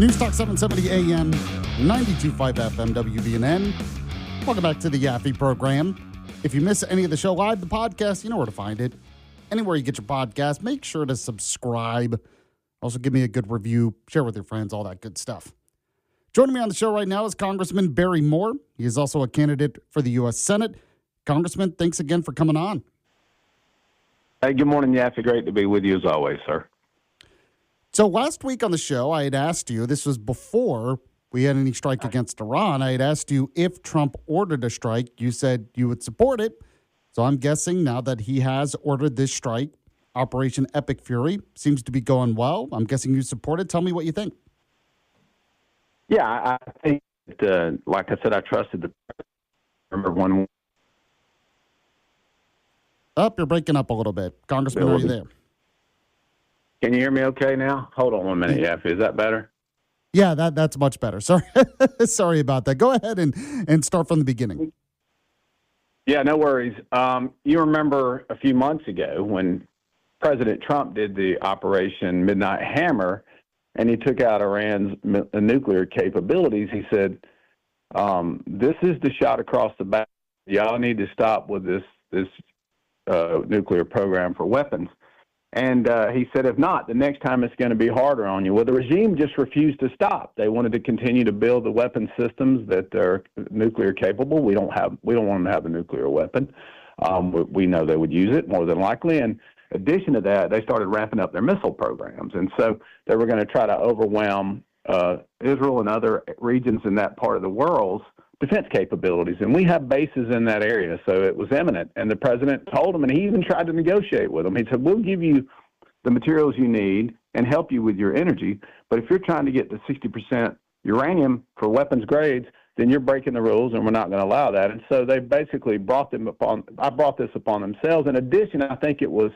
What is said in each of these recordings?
News Talk 770 AM, 92.5 FM, WBNN. Welcome back to the Yaffee program. If you miss any of the show live, the podcast, you know where to find it. Anywhere you get your podcast, make sure to subscribe. Also, give me a good review, share with your friends, all that good stuff. Joining me on the show right now is Congressman Barry Moore. He is also a candidate for the U.S. Senate. Congressman, thanks again for coming on. Hey, good morning, Yaffee. Great to be with you as always, sir. So last week on the show, I had asked you, this was before we had any strike against Iran, I had asked you if Trump ordered a strike. You said you would support it. So I'm guessing now that he has ordered this strike, Operation Epic Fury, seems to be going well. I'm guessing you support it. Tell me what you think. Yeah, I think, like I said, I trusted the president. Remember one. You're breaking up a little bit. Congressman, are you there? Can you hear me okay now? Hold on 1 minute, Yaffee. Is that better? Yeah, that's much better. Sorry sorry about that. Go ahead and start from the beginning. Yeah, no worries. You remember a few months ago when President Trump did the Operation Midnight Hammer and he took out Iran's nuclear capabilities. He said, this is the shot across the back. Y'all need to stop with this nuclear program for weapons. And he said, if not, the next time it's going to be harder on you. Well, the regime just refused to stop. They wanted to continue to build the weapon systems that are nuclear capable. We don't want them to have a nuclear weapon. We know they would use it more than likely. And in addition to that, they started ramping up their missile programs. And so they were going to try to overwhelm Israel and other regions in that part of the world's defense capabilities. And we have bases in that area, so it was imminent. And the president told them, and he even tried to negotiate with them. He said, we'll give you the materials you need and help you with your energy, but if you're trying to get to 60% uranium for weapons grades, then you're breaking the rules, and we're not going to allow that. And so they basically brought this upon themselves. In addition, I think it was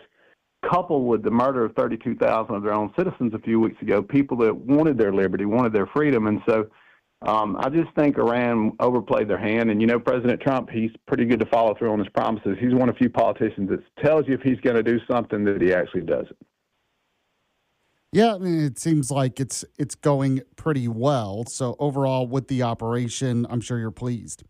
coupled with the murder of 32,000 of their own citizens a few weeks ago, people that wanted their liberty, wanted their freedom. And so I just think Iran overplayed their hand. And, President Trump, he's pretty good to follow through on his promises. He's one of the few politicians that tells you if he's going to do something that he actually does it. Yeah, I mean, it seems like it's going pretty well. So overall, with the operation, I'm sure you're pleased.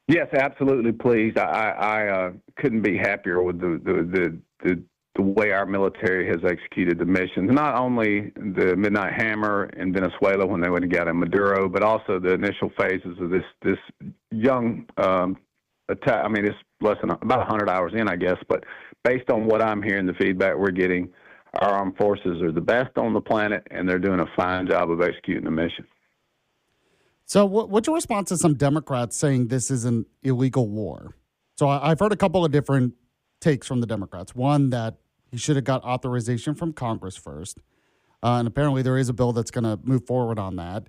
Yes, absolutely pleased. I couldn't be happier with the way our military has executed the missions, not only the Midnight Hammer in Venezuela when they went and got in Maduro, but also the initial phases of this young attack. I mean, it's less than about 100 hours in, I guess, but based on what I'm hearing, the feedback we're getting, our armed forces are the best on the planet, and they're doing a fine job of executing the mission. So what's your response to some Democrats saying this is an illegal war? So I've heard a couple of different takes from the Democrats. One, that he should have got authorization from Congress first. And apparently there is a bill that's going to move forward on that.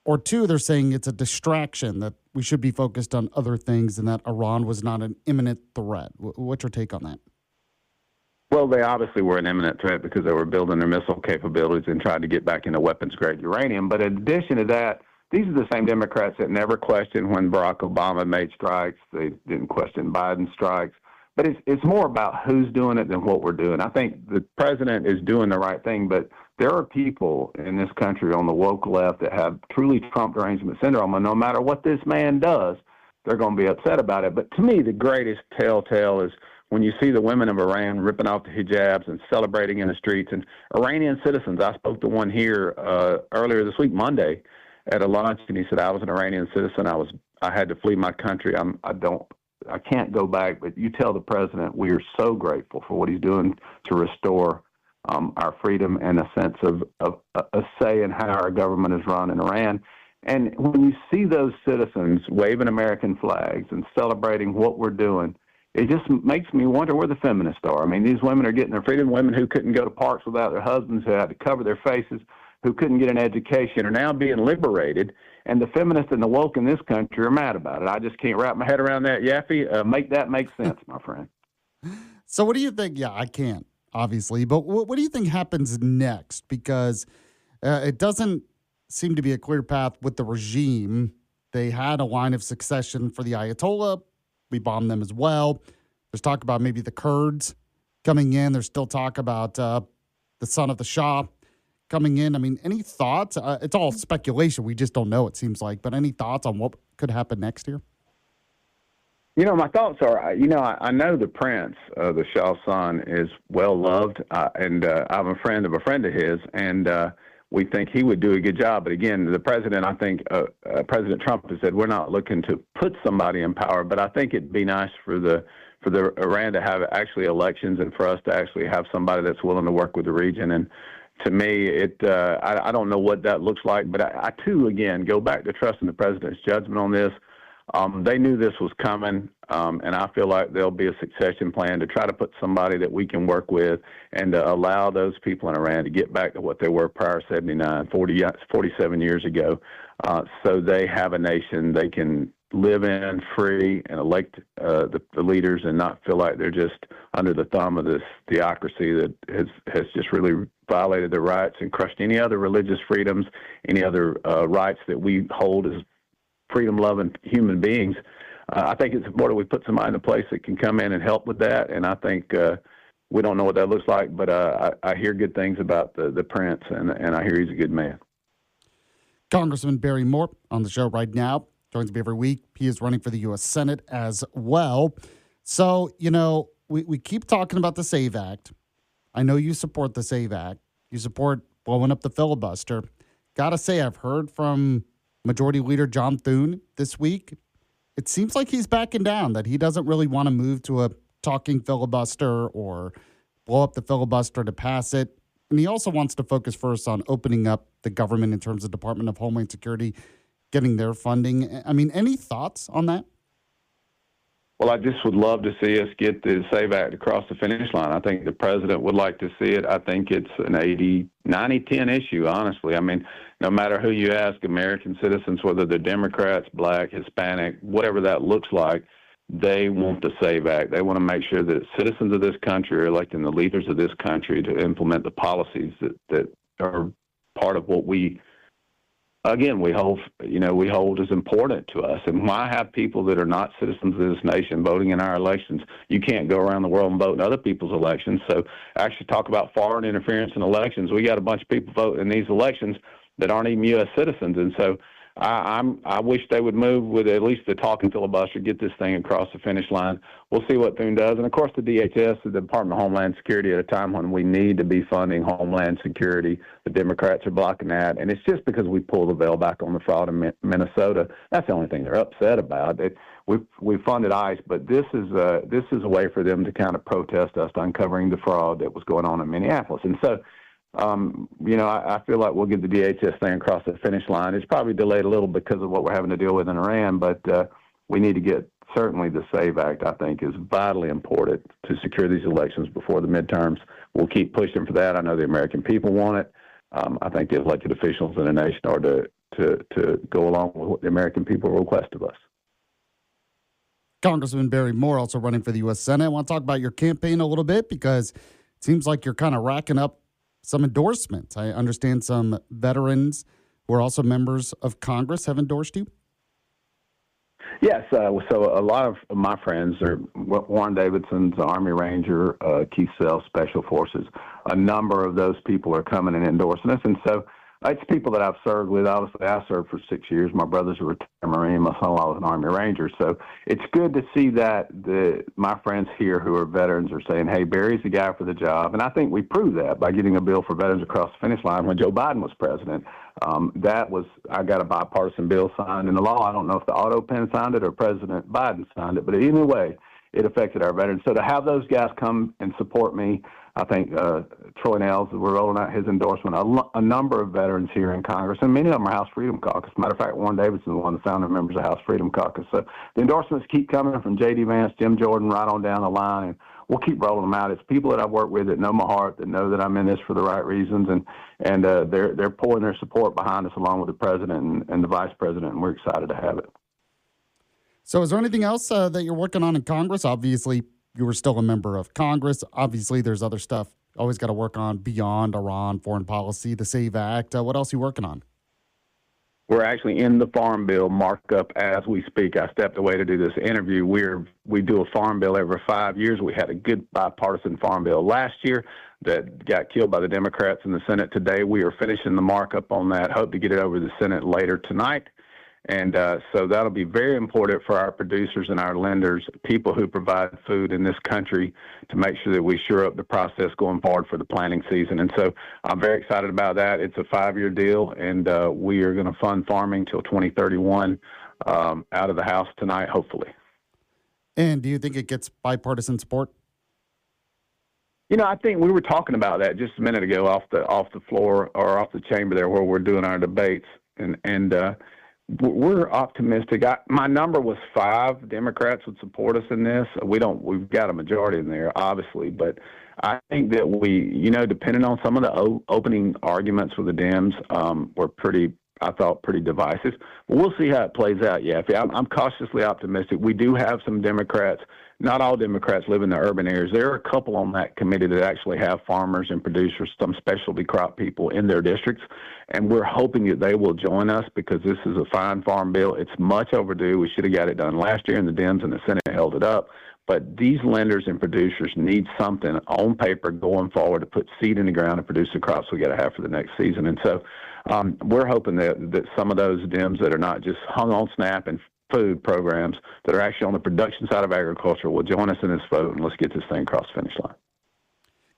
Or two, they're saying it's a distraction, that we should be focused on other things and that Iran was not an imminent threat. What's your take on that? Well, they obviously were an imminent threat because they were building their missile capabilities and trying to get back into weapons-grade uranium. But in addition to that, these are the same Democrats that never questioned when Barack Obama made strikes. They didn't question Biden's strikes. But it's more about who's doing it than what we're doing. I think the president is doing the right thing, but there are people in this country on the woke left that have truly Trump derangement syndrome, and no matter what this man does, they're going to be upset about it. But to me, the greatest telltale is when you see the women of Iran ripping off the hijabs and celebrating in the streets, and Iranian citizens. I spoke to one here earlier this week, Monday, at a lunch, and he said, I was an Iranian citizen. I had to flee my country. I can't go back, but you tell the president we are so grateful for what he's doing to restore our freedom and a sense of a say in how our government is run in Iran. And when you see those citizens waving American flags and celebrating what we're doing, it just makes me wonder where the feminists are. I mean, these women are getting their freedom. Women who couldn't go to parks without their husbands, who had to cover their faces, who couldn't get an education, are now being liberated. And the feminists and the woke in this country are mad about it. I just can't wrap my head around that. Yaffee, make that make sense, my friend. So what do you think? Yeah, I can't, obviously. But what do you think happens next? Because it doesn't seem to be a clear path with the regime. They had a line of succession for the Ayatollah. We bombed them as well. There's talk about maybe the Kurds coming in. There's still talk about the son of the Shah coming in. I mean, any thoughts? It's all speculation. We just don't know, it seems like. But any thoughts on what could happen next year? My thoughts are, I know the prince, the Shah's son, is well loved, and I'm a friend of his, and we think he would do a good job. But again, the president, I think President Trump has said we're not looking to put somebody in power, but I think it'd be nice for the Iran to have actually elections and for us to actually have somebody that's willing to work with the region. And to me, I don't know what that looks like, but I too, again, go back to trusting the president's judgment on this. They knew this was coming, and I feel like there'll be a succession plan to try to put somebody that we can work with and to allow those people in Iran to get back to what they were prior to 47 years ago, so they have a nation they can live in free and elect the leaders and not feel like they're just under the thumb of this theocracy that has just really violated their rights and crushed any other religious freedoms, any other rights that we hold as freedom-loving human beings. I think it's important we put somebody in a place that can come in and help with that, and I think we don't know what that looks like, but I hear good things about the prince, and I hear he's a good man. Congressman Barry Moore on the show right now. Joins me every week. He is running for the U.S. Senate as well. So, we keep talking about the SAVE Act. I know you support the SAVE Act. You support blowing up the filibuster. Got to say, I've heard from Majority Leader John Thune this week. It seems like he's backing down, that he doesn't really want to move to a talking filibuster or blow up the filibuster to pass it. And he also wants to focus first on opening up the government in terms of Department of Homeland Security, getting their funding. I mean, any thoughts on that? Well, I just would love to see us get the SAVE Act across the finish line. I think the president would like to see it. I think it's an 90-10 issue, honestly. I mean, no matter who you ask, American citizens, whether they're Democrats, Black, Hispanic, whatever that looks like, they want the SAVE Act. They want to make sure that citizens of this country are electing the leaders of this country to implement the policies that are part of what we hold as important to us. And why have people that are not citizens of this nation voting in our elections? You can't go around the world and vote in other people's elections. So actually talk about foreign interference in elections. We got a bunch of people voting in these elections that aren't even U.S. citizens. And so I wish they would move with at least the talking filibuster, get this thing across the finish line. We'll see what Thune does. And, of course, the DHS, the Department of Homeland Security, at a time when we need to be funding Homeland Security, the Democrats are blocking that. And it's just because we pulled the veil back on the fraud in Minnesota. That's the only thing they're upset about. We funded ICE, but this is a way for them to kind of protest us uncovering the fraud that was going on in Minneapolis. And so, I feel like we'll get the DHS thing across the finish line. It's probably delayed a little because of what we're having to deal with in Iran, but we need to get certainly the SAVE Act, I think, is vitally important to secure these elections before the midterms. We'll keep pushing for that. I know the American people want it. I think the elected officials in the nation are to go along with what the American people request of us. Congressman Barry Moore also running for the U.S. Senate. I want to talk about your campaign a little bit because it seems like you're kind of racking up some endorsements. I understand some veterans who are also members of Congress have endorsed you. Yes, so a lot of my friends are Warren Davidson's Army Ranger, Keith Sells, Special Forces. A number of those people are coming and endorsing us, and so it's people that I've served with. Obviously, I served for 6 years. My brother's a retired Marine. My son-in-law was an Army Ranger. So it's good to see that my friends here who are veterans are saying, hey, Barry's the guy for the job. And I think we proved that by getting a bill for veterans across the finish line when Joe Biden was president. I got a bipartisan bill signed into law. I don't know if the auto pen signed it or President Biden signed it, but either way, it affected our veterans. So to have those guys come and support me, I think Troy Nels, we're rolling out his endorsement. A number of veterans here in Congress, and many of them are House Freedom Caucus. Matter of fact, Warren Davidson is one of the founding members of House Freedom Caucus. So the endorsements keep coming from J.D. Vance, Jim Jordan, right on down the line, and we'll keep rolling them out. It's people that I've worked with that know my heart, that know that I'm in this for the right reasons, and they're pouring their support behind us along with the president and the vice president, and we're excited to have it. So is there anything else that you're working on in Congress? Obviously, you were still a member of Congress. Obviously, there's other stuff always got to work on beyond Iran, foreign policy, the SAVE Act. What else are you working on? We're actually in the Farm Bill markup as we speak. I stepped away to do this interview. We do a Farm Bill every 5 years. We had a good bipartisan Farm Bill last year that got killed by the Democrats in the Senate today. We are finishing the markup on that. Hope to get it over to the Senate later tonight. And so that'll be very important for our producers and our lenders, people who provide food in this country, to make sure that we shore up the process going forward for the planting season. And so I'm very excited about that. It's a 5-year deal, and we are going to fund farming till 2031 out of the House tonight, hopefully. And do you think it gets bipartisan support? You know, I think we were talking about that just a minute ago off the floor or off the chamber there where we're doing our debates, and we're optimistic. My number was 5 Democrats would support us in this. We've got a majority in there, obviously, but I think that depending on some of the opening arguments with the Dems, were pretty divisive. But we'll see how it plays out, Yaffee. I'm cautiously optimistic. We do have some Democrats. Not all Democrats live in the urban areas. There are a couple on that committee that actually have farmers and producers, some specialty crop people in their districts, and we're hoping that they will join us because this is a fine farm bill. It's much overdue. We should have got it done last year, and the Dems and the Senate held it up. But these lenders and producers need something on paper going forward to put seed in the ground and produce the crops we got to have for the next season. And so we're hoping that some of those Dems that are not just hung on SNAP and food programs that are actually on the production side of agriculture will join us in this vote, and let's get this thing across the finish line.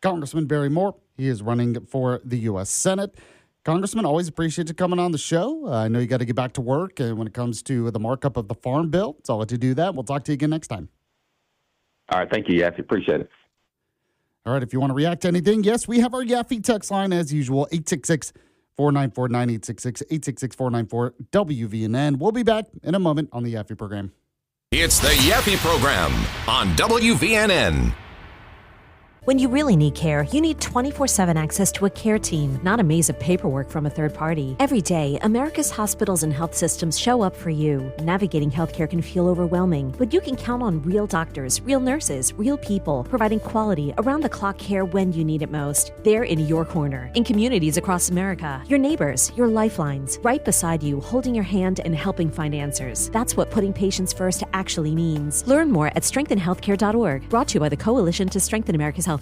Congressman Barry Moore, he is running for the U.S. Senate. Congressman, always appreciate you coming on the show. I know you got to get back to work, and when it comes to the markup of the Farm Bill, so I'll let you do that. We'll talk to you again next time. All right, thank you, Yaffee. Appreciate it. All right, if you want to react to anything, yes, we have our Yaffee text line as usual, 866-494-9866, 866-494-WVNN. We'll be back in a moment on the Yaffee program. It's the Yaffee program on WVNN. When you really need care, you need 24/7 access to a care team, not a maze of paperwork from a third party. Every day, America's hospitals and health systems show up for you. Navigating healthcare can feel overwhelming, but you can count on real doctors, real nurses, real people, providing quality, around-the-clock care when you need it most. They're in your corner, in communities across America. Your neighbors, your lifelines, right beside you, holding your hand and helping find answers. That's what putting patients first actually means. Learn more at strengthenhealthcare.org, brought to you by the Coalition to Strengthen America's Healthcare.